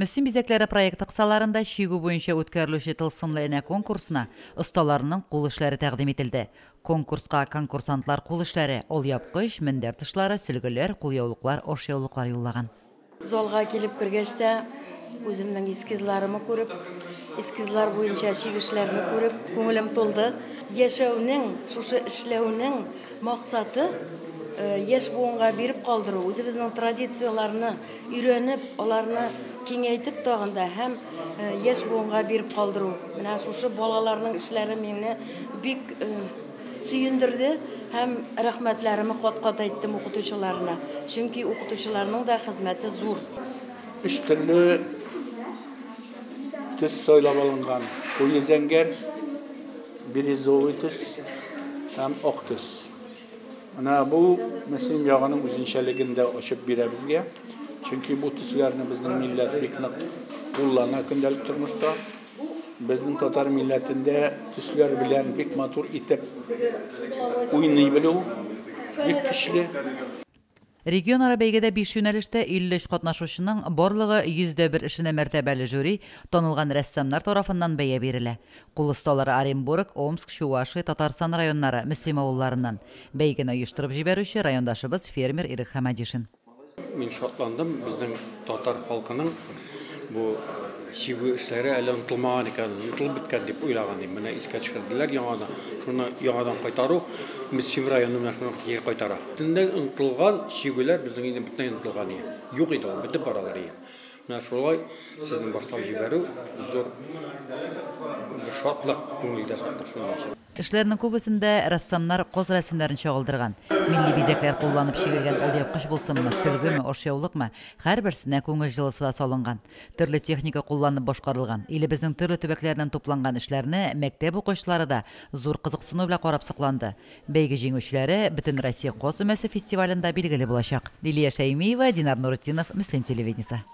Müslüm Bizekleri проекты кысаларында шигу буенча үткәрелүче тылсымлы энә конкурсына осталарының кул эшләре тәкъдим ителде. Конкурска конкурсантлар кул эшләре, алъяпкыч, мендәр тышлары, сөлгеләр, кулъяулыклар, ашъяулыклар юллаган. Залга килеп кергәчтә үземнең эскизларымны күреп, эскизлар буенча чигешләрне күреп, күңелем тулды. Яшәүнең, шушы эшләүнең максаты яшь буынга биреп калдыру, үзебезнең традицияларны өйрәнеп, аларны киңәйтеп тагында һәм яшь буынга биреп калдыру. Менә шушы балаларның эшләре мине бик сөендерде һәм рәхмәтләремне кат-кат әйттем укытучыларына. Чөнки укытучыларның да хезмәте зур. Üç türlü төс сайлап алынган. Куе зәңгәр, бирюзовый төс һәм ак төс. Ana bu Müslüm ягының үзенчәлеген дә ачып бирә безгә. Чөнки бу төсләрне безнең милләт бик нык куллана көндәлек тормышта. Безнең татар милләтендә төсләр белән бик матур итеп уйный белү бик көчле. Регион ара бәйгедә 5 юнәлештә 53 катнашучының барлыгы 101 эшенә мәртәбәле жюри танылган рәссамнар тарафыннан бәя бирелә. Кул осталары Оренбург, Омск, Чувашия, Татарстан районнары, Мөслим авылларыннан. Бәйгене оештырып җибәрүче райондашыбыз фермер Ирек Хамадишин. Мин шатландым, безнең татар халкының бу шигу эшләре әле онытылмаган икән, онытылып беткән дип уйлаган идем. Менә искә төшерделәр яңадан. Шуны яңадан кайтару Мөслим районына шуны кире кайтара. Тендә онытылган шигуләр безнең инде бөтен онытылган иде. Юк иде ул, бетеп баралар иде. Менә шулай сезнең башлап җибәрү зур шатлык күңелдә саклашу. Эшләрнең күбесендә рәссамнар коз рәсемнәрен чагылдырган. Милли бизәкләр кулланып чигелгән алъяпкыч булсынмы, сөлгеме, ашъяулыкмы, һәрберсенә күңел җылысы да салынган. Төрле техника кулланып башкарылган. Илебезнең төрле төбәкләреннән тупланган эшләрне мәктәп укучылары да зур кызыксыну белән карап сокланды. Бәйге җиңүчеләре Бөтен Россия коз өмәсе фестивалендә билгеле булачак. Лилия Шәймиева, Динар Нурутдинов, Мөслим телевидениесе.